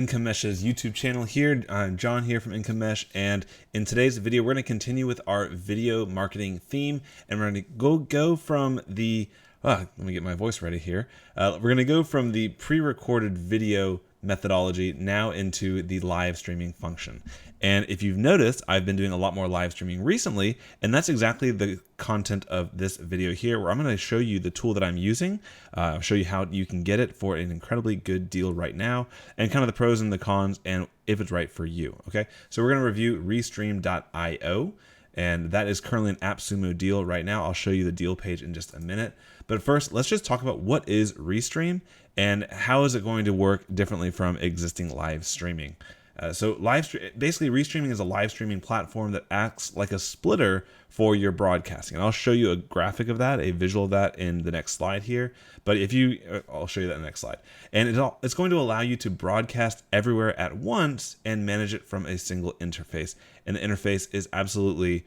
Incomesh's YouTube channel here. I'm John here from Incomesh, and in today's video we're going to continue with our video marketing theme, and we're going to go from the let me get my voice ready here. We're going to go from the pre-recorded video methodology now into the live streaming function. And if you've noticed, I've been doing a lot more live streaming recently, and that's exactly the content of this video here, where I'm going to show you the tool that I'm using, show you how you can get it for an incredibly good deal right now, and kind of the pros and the cons, and if it's right for you. Okay, so we're going to review Restream.io, and that is currently an AppSumo deal right now. I'll show you the deal page in just a minute. But first, let's just talk about what is Restream and how is it going to work differently from existing live streaming. Basically, Restreaming is a live streaming platform that acts like a splitter for your broadcasting. And I'll show you a graphic of that, a visual of that in the next slide here. But I'll show you that in the next slide. And it's going to allow you to broadcast everywhere at once and manage it from a single interface. And the interface is absolutely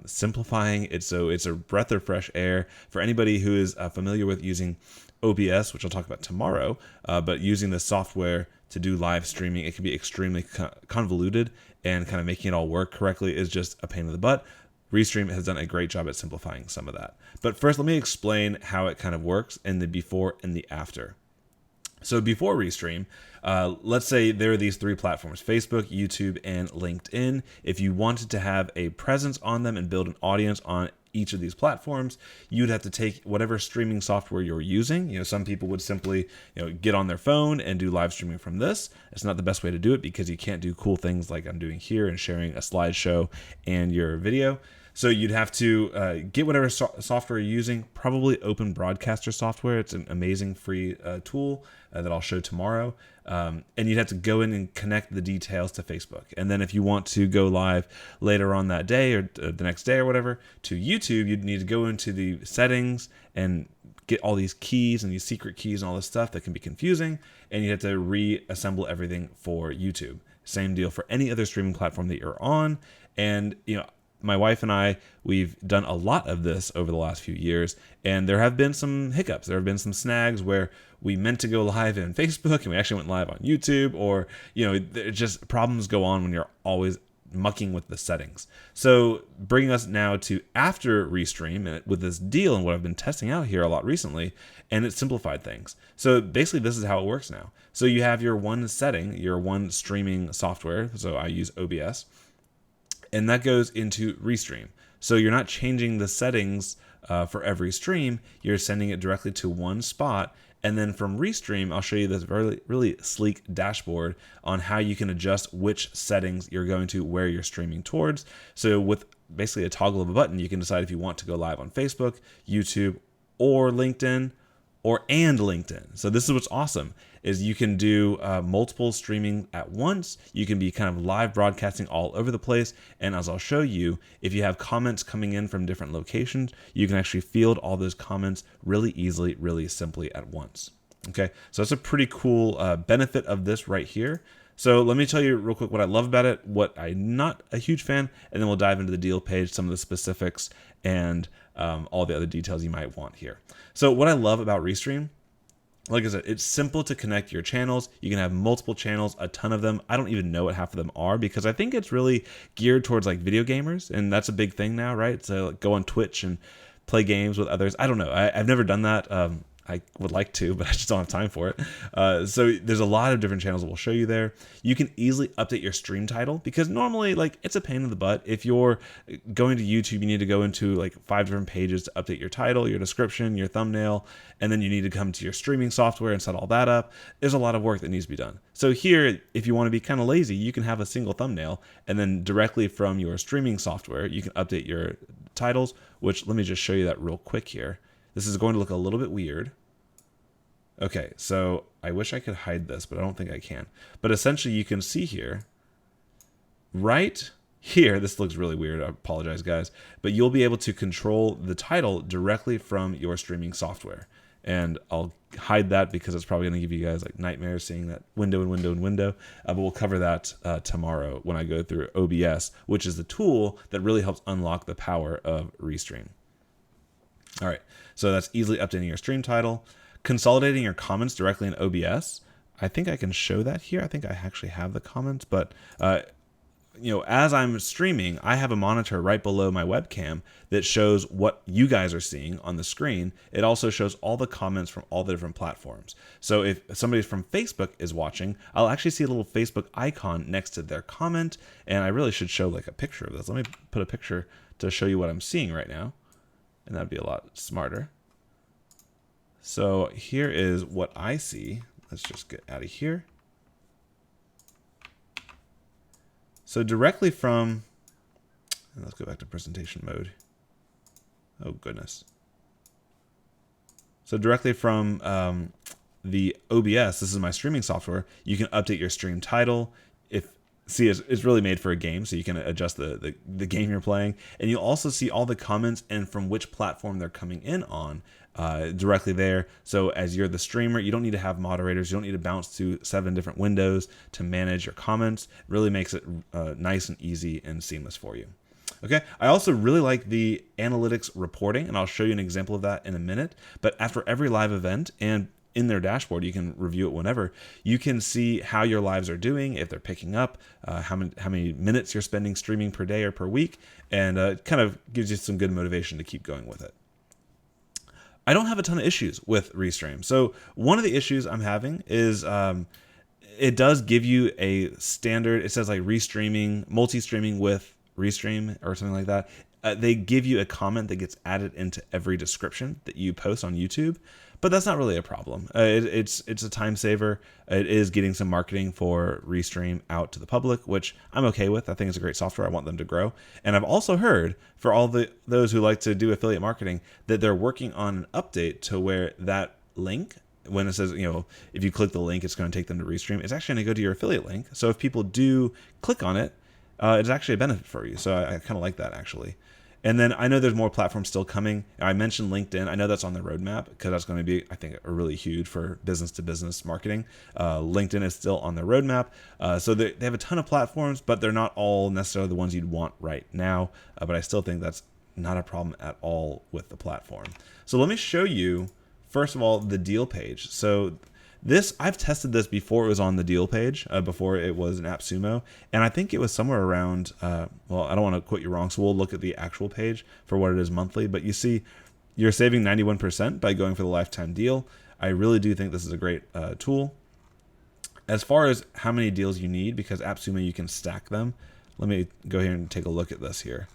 simplifying. It's a breath of fresh air for anybody who is familiar with using OBS, which I'll talk about tomorrow, but using the software to do live streaming, it can be extremely convoluted, and kind of making it all work correctly is just a pain in the butt. Restream has done a great job at simplifying some of that. But first, let me explain how it kind of works in the before and the after. So before Restream, let's say there are these three platforms: Facebook, YouTube, and LinkedIn. If you wanted to have a presence on them and build an audience on each of these platforms, you'd have to take whatever streaming software you're using. Some people would simply, get on their phone and do live streaming from this. It's not the best way to do it because you can't do cool things like I'm doing here and sharing a slideshow and your video. So you'd have to get whatever software you're using, probably Open Broadcaster software. It's an amazing free tool that I'll show tomorrow. And you'd have to go in and connect the details to Facebook. And then if you want to go live later on that day or the next day or whatever to YouTube, you'd need to go into the settings and get all these keys and these secret keys and all this stuff that can be confusing. And you have to reassemble everything for YouTube. Same deal for any other streaming platform that you're on. And, my wife and I, we've done a lot of this over the last few years, and there have been some hiccups. There have been some snags where we meant to go live in Facebook and we actually went live on YouTube, or, just problems go on when you're always mucking with the settings. So bringing us now to after Restream and with this deal and what I've been testing out here a lot recently, and it simplified things. So basically this is how it works now. So you have your one setting, your one streaming software. So I use OBS. And that goes into Restream. So you're not changing the settings for every stream. You're sending it directly to one spot. And then from Restream, I'll show you this really sleek dashboard on how you can adjust which settings you're going to where you're streaming towards. So with basically a toggle of a button, you can decide if you want to go live on Facebook, YouTube, or LinkedIn, and LinkedIn. So this is what's awesome, is you can do multiple streaming at once. You can be kind of live broadcasting all over the place. And as I'll show you, if you have comments coming in from different locations, you can actually field all those comments really easily, really simply at once. Okay, so that's a pretty cool benefit of this right here. So let me tell you real quick what I love about it, what I'm not a huge fan, and then we'll dive into the deal page, some of the specifics, and all the other details you might want here. So what I love about Restream, like I said, it's simple to connect your channels. You can have multiple channels, a ton of them. I don't even know what half of them are because I think it's really geared towards like video gamers, and that's a big thing now, right? So like, go on Twitch and play games with others. I don't know. I've never done that. I would like to, but I just don't have time for it. So there's a lot of different channels that we'll show you there. You can easily update your stream title because normally it's a pain in the butt. If you're going to YouTube, you need to go into like 5 different pages to update your title, your description, your thumbnail, and then you need to come to your streaming software and set all that up. There's a lot of work that needs to be done. So here, if you want to be kind of lazy, you can have a single thumbnail, and then directly from your streaming software, you can update your titles, which let me just show you that real quick here. This is going to look a little bit weird. Okay, so I wish I could hide this, but I don't think I can. But essentially you can see here, right here, this looks really weird, I apologize guys, but you'll be able to control the title directly from your streaming software. And I'll hide that because it's probably going to give you guys like nightmares seeing that window and window and window. But we'll cover that tomorrow when I go through OBS, which is the tool that really helps unlock the power of Restream. All right, so that's easily updating your stream title. Consolidating your comments directly in OBS. I think I can show that here. I think I actually have the comments, but as I'm streaming, I have a monitor right below my webcam that shows what you guys are seeing on the screen. It also shows all the comments from all the different platforms. So if somebody from Facebook is watching, I'll actually see a little Facebook icon next to their comment, and I really should show like a picture of this. Let me put a picture to show you what I'm seeing right now, and that'd be a lot smarter. So here is what I see. Let's just get out of here. So directly from, and let's go back to presentation mode. Oh, goodness. So directly from the OBS, this is my streaming software, you can update your stream title. It's really made for a game, so you can adjust the game you're playing. And you'll also see all the comments and from which platform they're coming in on directly there. So as you're the streamer, you don't need to have moderators. You don't need to bounce to 7 different windows to manage your comments. It really makes it nice and easy and seamless for you. Okay, I also really like the analytics reporting, and I'll show you an example of that in a minute. But after every live event and in their dashboard, you can review it whenever. You can see how your lives are doing, if they're picking up, how many minutes you're spending streaming per day or per week, and it kind of gives you some good motivation to keep going with it. I don't have a ton of issues with Restream. So one of the issues I'm having is it does give you a standard. It says like restreaming, multi-streaming with Restream or something like that. They give you a comment that gets added into every description that you post on YouTube, but that's not really a problem. It's a time saver. It is getting some marketing for Restream out to the public, which I'm okay with. I think it's a great software. I want them to grow. And I've also heard for all those who like to do affiliate marketing that they're working on an update to where that link, when it says, if you click the link, it's going to take them to Restream, it's actually going to go to your affiliate link. So if people do click on it, it's actually a benefit for you. So I kind of like that, actually. And then I know there's more platforms still coming. I mentioned LinkedIn. I know that's on the roadmap because that's going to be, I think, really huge for business-to-business marketing. LinkedIn is still on the roadmap. So they have a ton of platforms, but they're not all necessarily the ones you'd want right now. But I still think that's not a problem at all with the platform. So let me show you, first of all, the deal page. So I've tested this before it was on the deal page, before it was in AppSumo, and I think it was somewhere around, well, I don't want to quote you wrong, so we'll look at the actual page for what it is monthly, but you see you're saving 91% by going for the lifetime deal. I really do think this is a great tool. As far as how many deals you need, because AppSumo, you can stack them, let me go here and take a look at this here.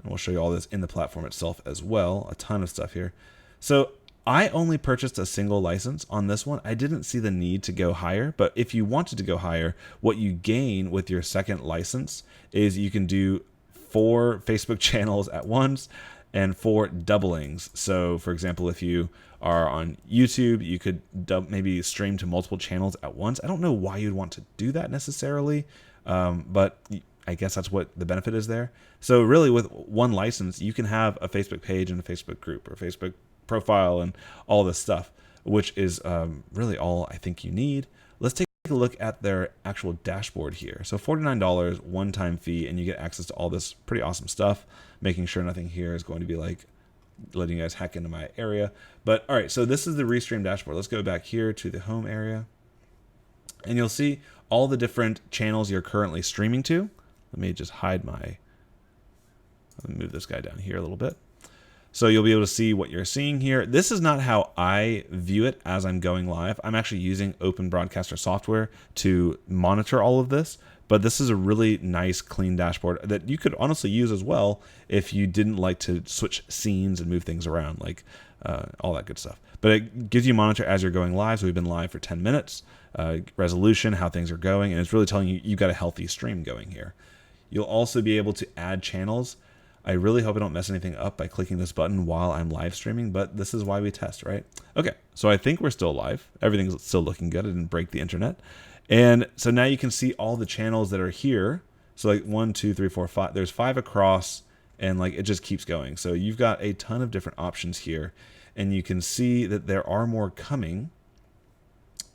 And we'll show you all this in the platform itself as well, a ton of stuff here. So I only purchased a single license on this one. I didn't see the need to go higher, but if you wanted to go higher, what you gain with your second license is you can do 4 Facebook channels at once and 4 doublings. So for example, if you are on YouTube, you could maybe stream to multiple channels at once. I don't know why you'd want to do that necessarily, but I guess that's what the benefit is there. So really with one license, you can have a Facebook page and a Facebook group or Facebook profile and all this stuff, which is really all I think you need. Let's take a look at their actual dashboard here. So $49 one-time fee, and you get access to all this pretty awesome stuff, making sure nothing here is going to be like letting you guys hack into my area. But all right, so this is the Restream dashboard. Let's go back here to the home area, and you'll see all the different channels you're currently streaming to. Let me just hide let me move this guy down here a little bit. So you'll be able to see what you're seeing here. This is not how I view it as I'm going live. I'm actually using Open Broadcaster software to monitor all of this, but this is a really nice, clean dashboard that you could honestly use as well if you didn't like to switch scenes and move things around, like all that good stuff. But it gives you monitor as you're going live. So we've been live for 10 minutes, resolution, how things are going, and it's really telling you you've got a healthy stream going here. You'll also be able to add channels. I really hope I don't mess anything up by clicking this button while I'm live streaming, but this is why we test, right? Okay, so I think we're still live. Everything's still looking good. I didn't break the internet. And so now you can see all the channels that are here. So like 1, 2, 3, 4, 5. There's 5 across, and like it just keeps going. So you've got a ton of different options here, and you can see that there are more coming.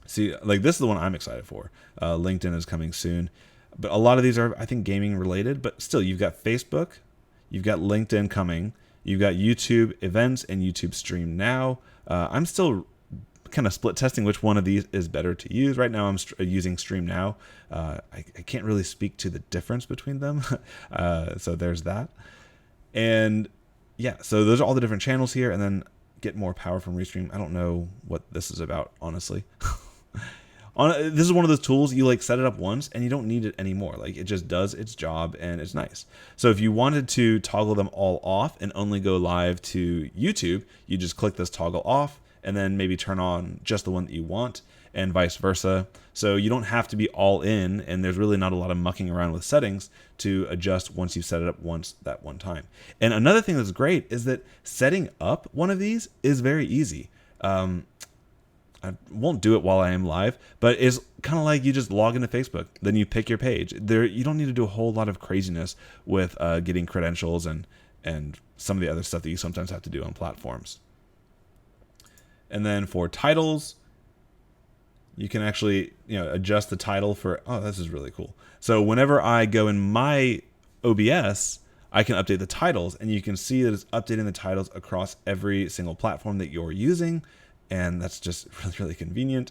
See, like this is the one I'm excited for. LinkedIn is coming soon. But a lot of these are, I think, gaming related, but still you've got Facebook, you've got LinkedIn coming, you've got YouTube events and YouTube Stream Now. I'm still kind of split testing which one of these is better to use. Right now I'm using Stream Now. I can't really speak to the difference between them. So there's that. And yeah, so those are all the different channels here, and then get more power from Restream. I don't know what this is about, honestly. This is one of those tools you like set it up once and you don't need it anymore. Like it just does its job and it's nice. So if you wanted to toggle them all off and only go live to YouTube, you just click this toggle off and then maybe turn on just the one that you want, and vice versa. So you don't have to be all in, and there's really not a lot of mucking around with settings to adjust once you set it up once that one time. And another thing that's great is that setting up one of these is very easy. I won't do it while I am live, but it's kind of like you just log into Facebook, then you pick your page. You don't need to do a whole lot of craziness with getting credentials and some of the other stuff that you sometimes have to do on platforms. And then for titles, you can actually adjust the title for, oh, this is really cool. So whenever I go in my OBS, I can update the titles, and you can see that it's updating the titles across every single platform that you're using. And that's just really, really convenient.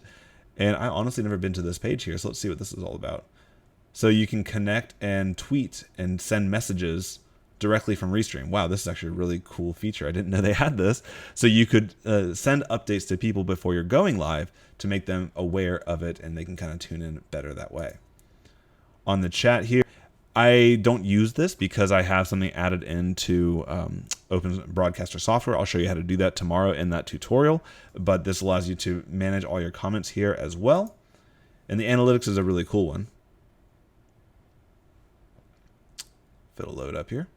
And I honestly never been to this page here, so let's see what this is all about. So you can connect and tweet and send messages directly from Restream. Wow, this is actually a really cool feature. I didn't know they had this. So you could send updates to people before you're going live to make them aware of it, and they can kind of tune in better that way. On the chat here, I don't use this because I have something added into Open Broadcaster software. I'll show you how to do that tomorrow in that tutorial, but this allows you to manage all your comments here as well. And the analytics is a really cool one. If it'll load up here.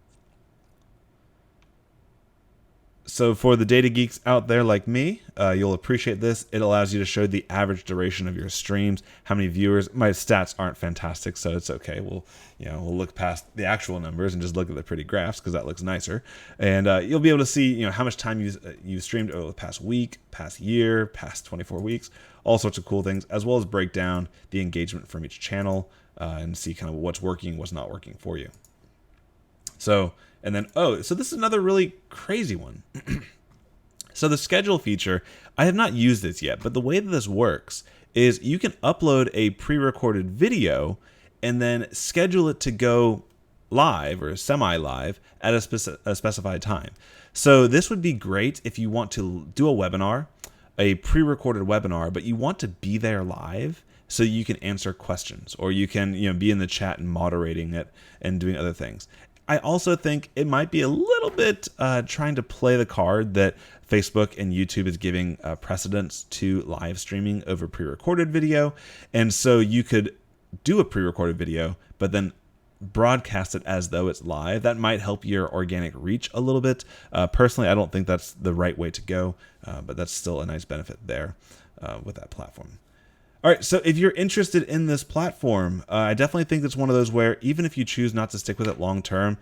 So for the data geeks out there like me, you'll appreciate this. It allows you to show the average duration of your streams, how many viewers. My stats aren't fantastic, so it's okay. We'll look past the actual numbers and just look at the pretty graphs because that looks nicer. And you'll be able to see how much time you streamed over the past week, past year, past 24 weeks, all sorts of cool things, as well as break down the engagement from each channel and see kind of what's working, what's not working for you. So. And then, so this is another really crazy one. So the schedule feature, I have not used this yet, but the way that this works is you can upload a pre-recorded video and then schedule it to go live or semi-live at a specified time. So this would be great if you want to do a webinar, a pre-recorded webinar, but you want to be there live so you can answer questions, or you can be in the chat and moderating it and doing other things. I also think it might be a little bit trying to play the card that Facebook and YouTube is giving precedence to live streaming over pre-recorded video. And so you could do a pre-recorded video, but then broadcast it as though it's live. That might help your organic reach a little bit. Personally, I don't think that's the right way to go, but that's still a nice benefit there with that platform. All right, so if you're interested in this platform, I definitely think it's one of those where even if you choose not to stick with it long term,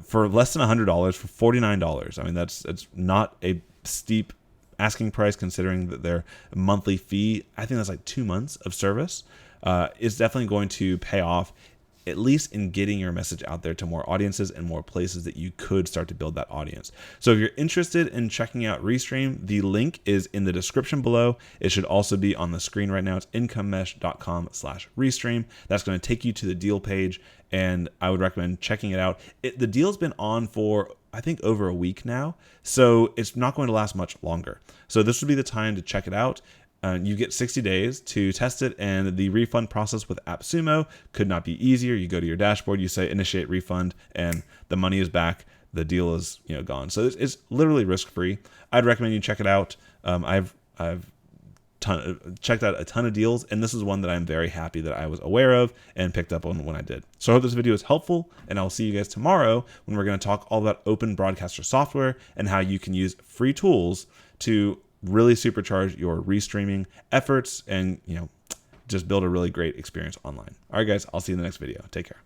for less than $100, for $49, I mean, it's not a steep asking price considering that their monthly fee, I think that's like 2 months of service, is definitely going to pay off, at least in getting your message out there to more audiences and more places that you could start to build that audience. So if you're interested in checking out Restream, the link is in the description below. It should also be on the screen right now. It's incomemesh.com/Restream. That's going to take you to the deal page, and I would recommend checking it out. The deal's been on for, I think, over a week now, so it's not going to last much longer. So this would be the time to check it out. You get 60 days to test it, and the refund process with AppSumo could not be easier. You go to your dashboard, you say initiate refund, and the money is back. The deal is gone. So it's literally risk-free. I'd recommend you check it out. I've checked out a ton of deals, and this is one that I'm very happy that I was aware of and picked up on when I did. So I hope this video is helpful, and I'll see you guys tomorrow when we're going to talk all about Open Broadcaster software and how you can use free tools to really supercharge your restreaming efforts and just build a really great experience online. All right, guys, I'll see you in the next video. Take care.